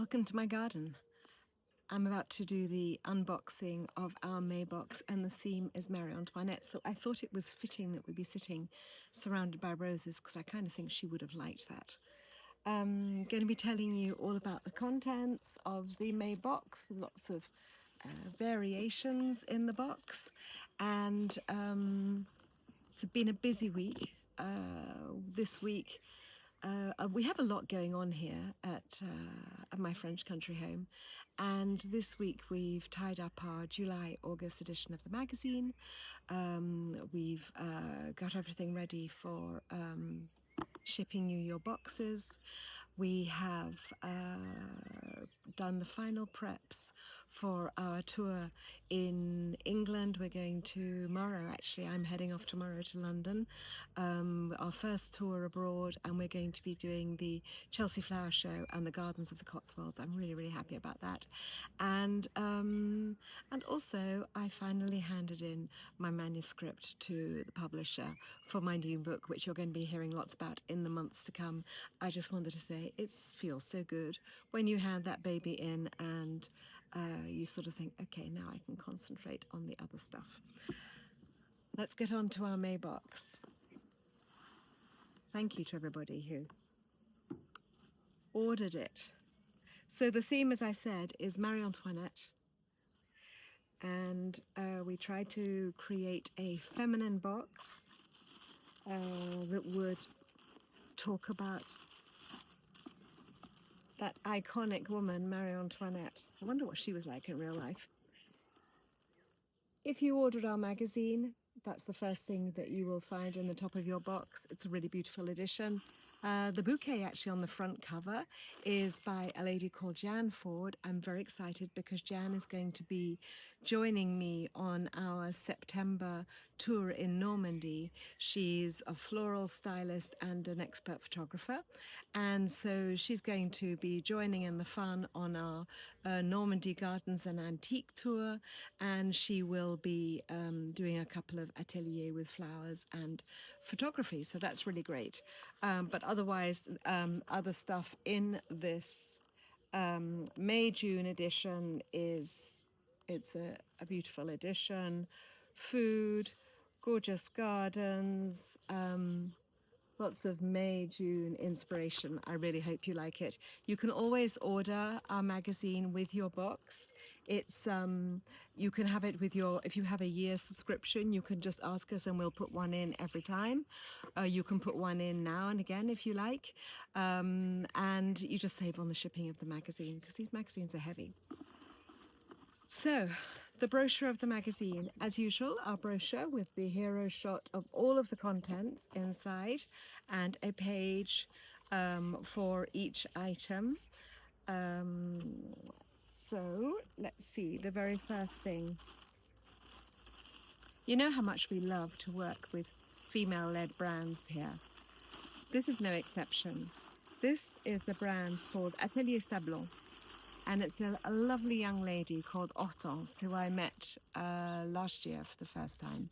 Welcome to my garden. I'm about to do the unboxing of our May box and the theme is Marie Antoinette, so I thought it was fitting that we'd be sitting surrounded by roses because I kind of think she would have liked that. I'm going to be telling you all about the contents of the May box with lots of variations in the box, and it's been a busy week. This week we have a lot going on here at my French country home, and this week we've tied up our July-August edition of the magazine. We've got everything ready for shipping you your boxes. We have done the final preps for our tour in England. We're going tomorrow, actually. I'm heading off tomorrow to London, our first tour abroad, and we're going to be doing the Chelsea Flower Show and the Gardens of the Cotswolds. I'm really, really happy about that. And also I finally handed in my manuscript to the publisher for my new book, which you're going to be hearing lots about in the months to come. I just wanted to say it feels so good when you hand that baby in and you sort of think, okay, now I can concentrate on the other stuff. Let's get on to our May box. Thank you to everybody who ordered it. So the theme, as I said, is Marie Antoinette, and we tried to create a feminine box that would talk about that iconic woman, Marie Antoinette. I wonder what she was like in real life. If you ordered our magazine, that's the first thing that you will find in the top of your box. It's a really beautiful edition. The bouquet actually on the front cover is by a lady called Jan Ford. I'm very excited because Jan is going to be joining me on our September tour in Normandy. She's a floral stylist and an expert photographer, and so she's going to be joining in the fun on our Normandy Gardens and Antique tour, and she will be doing a couple of ateliers with flowers and photography, so that's really great. But otherwise, other stuff in this May-June edition it's a beautiful edition. Food, gorgeous gardens, lots of May-June inspiration. I really hope you like it. You can always order our magazine with your box. It's you can have it with your, if you have a year subscription, you can just ask us and we'll put one in every time. You can put one in now and again if you like, and you just save on the shipping of the magazine because these magazines are heavy. So, the brochure of the magazine, as usual, our brochure with the hero shot of all of the contents inside and a page for each item. So, let's see, the very first thing. You know how much we love to work with female-led brands here. This is no exception. This is a brand called Atelier Sablo. And it's a lovely young lady called Hortense, who I met last year for the first time.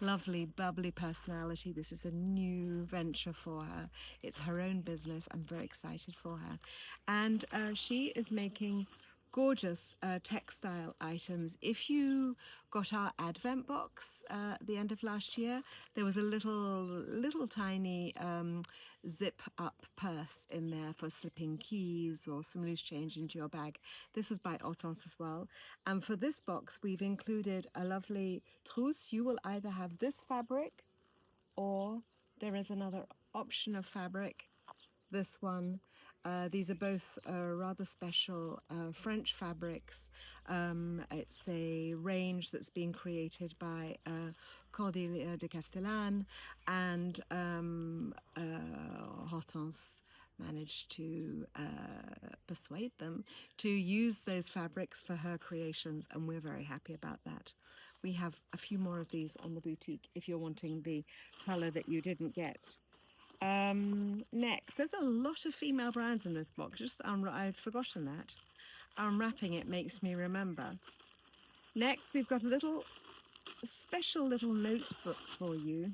Lovely, bubbly personality. This is a new venture for her. It's her own business. I'm very excited for her. And she is making gorgeous textile items. If you got our Advent box at the end of last year, there was a little tiny zip-up purse in there for slipping keys or some loose change into your bag. This was by Hortense as well. And for this box, we've included a lovely trousse. You will either have this fabric or there is another option of fabric. This one. These are both rather special French fabrics. It's a range that's been created by Cordelier de Castellane, and Hortense managed to persuade them to use those fabrics for her creations, and we're very happy about that. We have a few more of these on the boutique if you're wanting the color that you didn't get. Next, there's a lot of female brands in this box. I'd forgotten that. Unwrapping it makes me remember. Next, we've got a special little notebook for you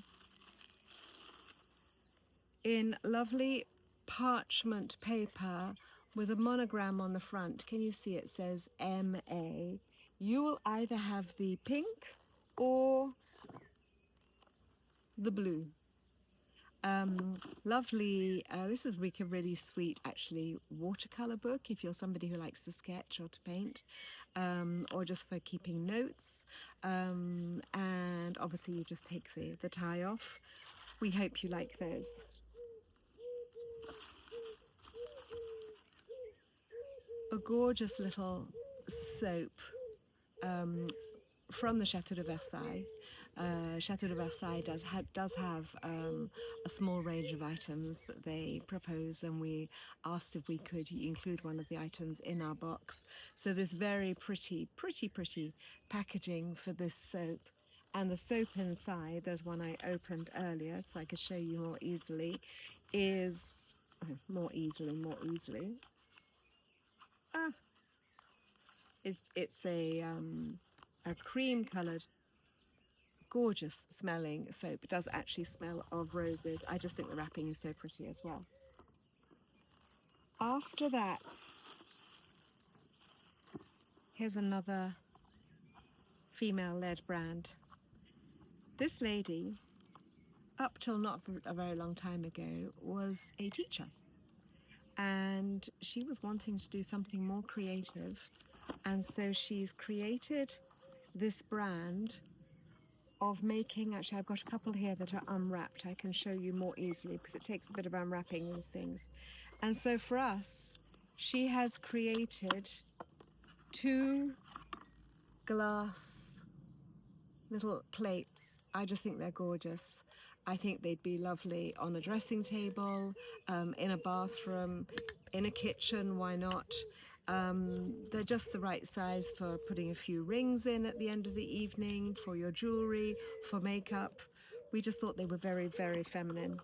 in lovely parchment paper with a monogram on the front. Can you see it says MA? You will either have the pink or the blue. Lovely, this is a really sweet actually watercolor book if you're somebody who likes to sketch or to paint, or just for keeping notes, and obviously you just take the tie off. We hope you like those. A gorgeous little soap from the Chateau de Versailles. Chateau de Versailles does have a small range of items that they propose, and we asked if we could include one of the items in our box. So this very pretty packaging for this soap. And the soap inside, there's one I opened earlier so I could show you more easily, is more easily. It's a cream coloured, gorgeous smelling soap. It does actually smell of roses. I just think the wrapping is so pretty as well. After that, here's another female-led brand. This lady, up till not a very long time ago, was a teacher. And she was wanting to do something more creative. And so she's created this brand of making, actually I've got a couple here that are unwrapped. I can show you more easily because it takes a bit of unwrapping these things. And so for us, she has created 2 glass little plates. I just think they're gorgeous. I think they'd be lovely on a dressing table, in a bathroom, in a kitchen, why not? They're just the right size for putting a few rings in at the end of the evening, for your jewelry, for makeup. We just thought they were very feminine.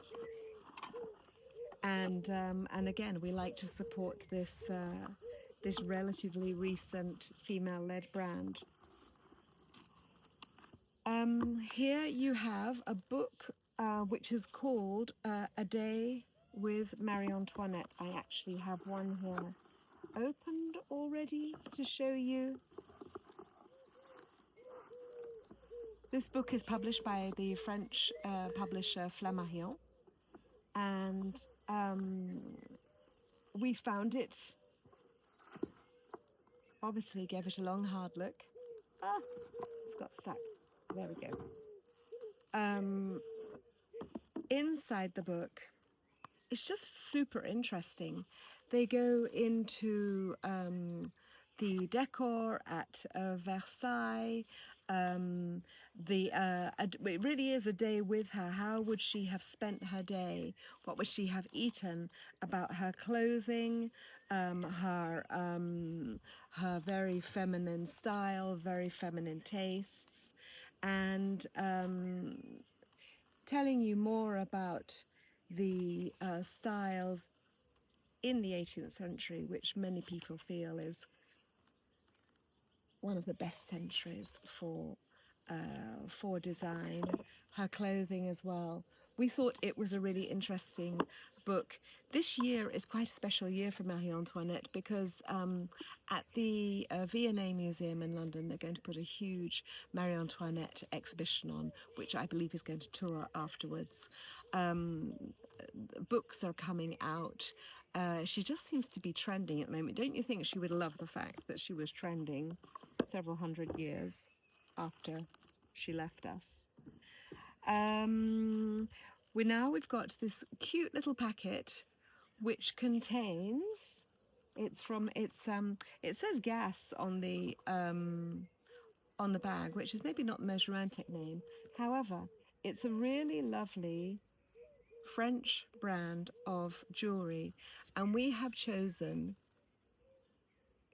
And again, we like to support this this relatively recent female-led brand. Here you have a book which is called A Day with Marie Antoinette. I actually have one here opened already to show you. This book is published by the French publisher Femaleled, and we found it, obviously gave it a long hard look. It's got stuck. There we go. Inside the book, it's just super interesting. They go into the decor at Versailles. It really is a day with her. How would she have spent her day? What would she have eaten? About her clothing, her very feminine style, very feminine tastes, and telling you more about the styles in the 18th century, which many people feel is one of the best centuries for design, her clothing as well. We thought it was a really interesting book. This year is quite a special year for Marie Antoinette because at the V&A Museum in London, they're going to put a huge Marie Antoinette exhibition on, which I believe is going to tour afterwards. Books are coming out. She just seems to be trending at the moment. Don't you think she would love the fact that she was trending several hundred years after she left us? We've got this cute little packet which contains, it says gas on the bag, which is maybe not the most romantic name. However, it's a really lovely French brand of jewelry, and we have chosen,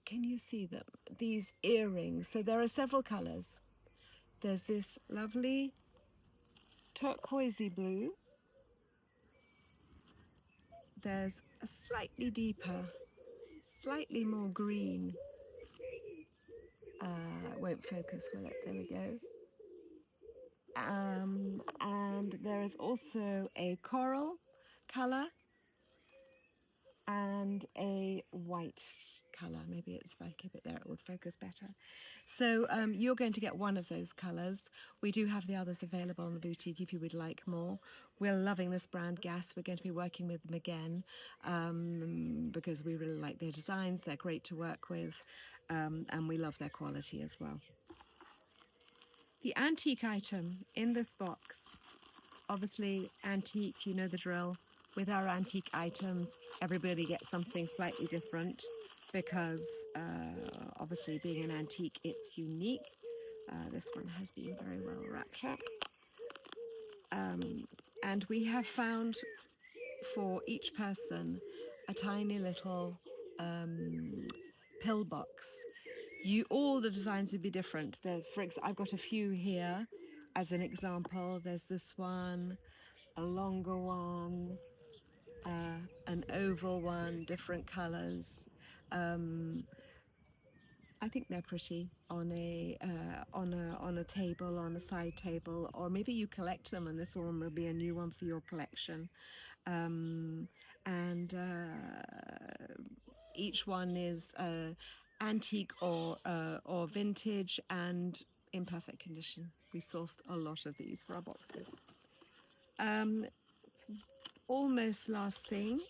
can you see them, these earrings. So there are several colors. There's this lovely turquoisey blue. There's a slightly deeper, slightly more green. Won't focus, will it? There we go. And there is also a coral color and a white colour. Maybe it's, if I keep it there, it would focus better. So you're going to get one of those colours. We do have the others available in the boutique if you would like more. We're loving this brand Gas. We're going to be working with them again because we really like their designs. They're great to work with, and we love their quality as well. The antique item in this box, obviously antique, you know the drill. With our antique items, everybody gets something slightly different because obviously being an antique, it's unique. This one has been very well wrapped up. And we have found for each person a tiny little pill box. All the designs would be different. I've got a few here as an example. There's this one, a longer one, an oval one, different colors. I think they're pretty on a table, on a side table, or maybe you collect them, and this one will be a new one for your collection. And each one is antique or vintage and in perfect condition. We sourced a lot of these for our boxes. Almost last thing,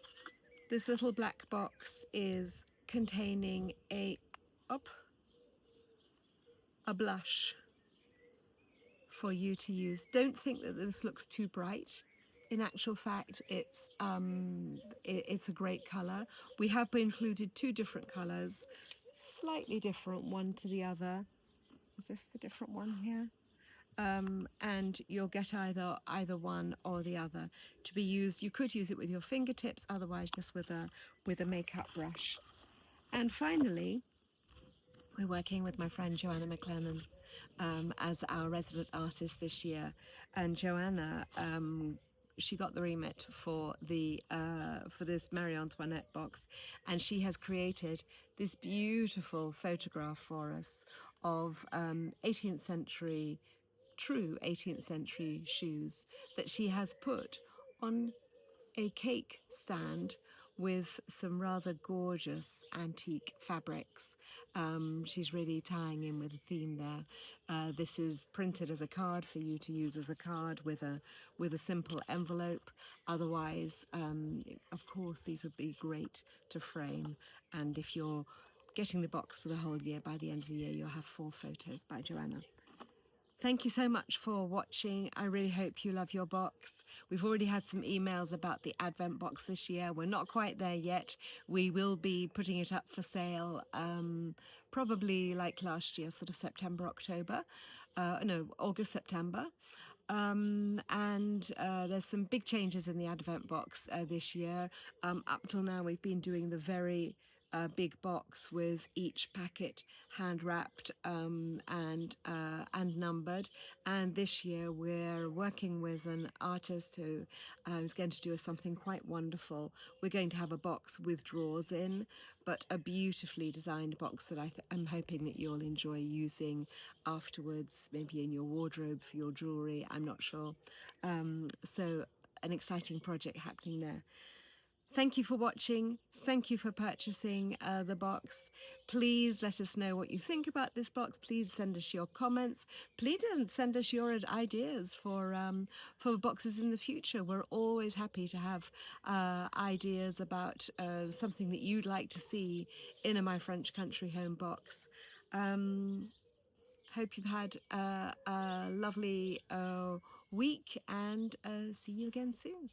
this little black box is containing a blush for you to use. Don't think that this looks too bright. In actual fact, it's a great color. We have included two different colors, slightly different one to the other. Is this the different one here? And you'll get either one or the other to be used. You could use it with your fingertips, otherwise just with a makeup brush. And finally, we're working with my friend Joanna McLennan as our resident artist this year, and Joanna, she got the remit for this Marie Antoinette box, and she has created this beautiful photograph for us of 18th century, true 18th century shoes that she has put on a cake stand with some rather gorgeous antique fabrics. She's really tying in with a theme there. This is printed as a card for you to use as a card with a simple envelope. Otherwise, of course, these would be great to frame. And if you're getting the box for the whole year, by the end of the year, you'll have 4 photos by Joanna. Thank you so much for watching. I really hope you love your box. We've already had some emails about the Advent box this year. We're not quite there yet. We will be putting it up for sale probably like last year, sort of September, October. No, August, September. And there's some big changes in the Advent box this year. Up till now, we've been doing the very big box with each packet hand wrapped and numbered. And this year we're working with an artist who is going to do something quite wonderful. We're going to have a box with drawers in, but a beautifully designed box that I'm hoping that you'll enjoy using afterwards, maybe in your wardrobe for your jewellery, I'm not sure. So an exciting project happening there. Thank you for watching. Thank you for purchasing the box. Please let us know what you think about this box. Please send us your comments. Please send us your ideas for boxes in the future. We're always happy to have ideas about something that you'd like to see in a My French Country Home box. Hope you've had a lovely week, and see you again soon.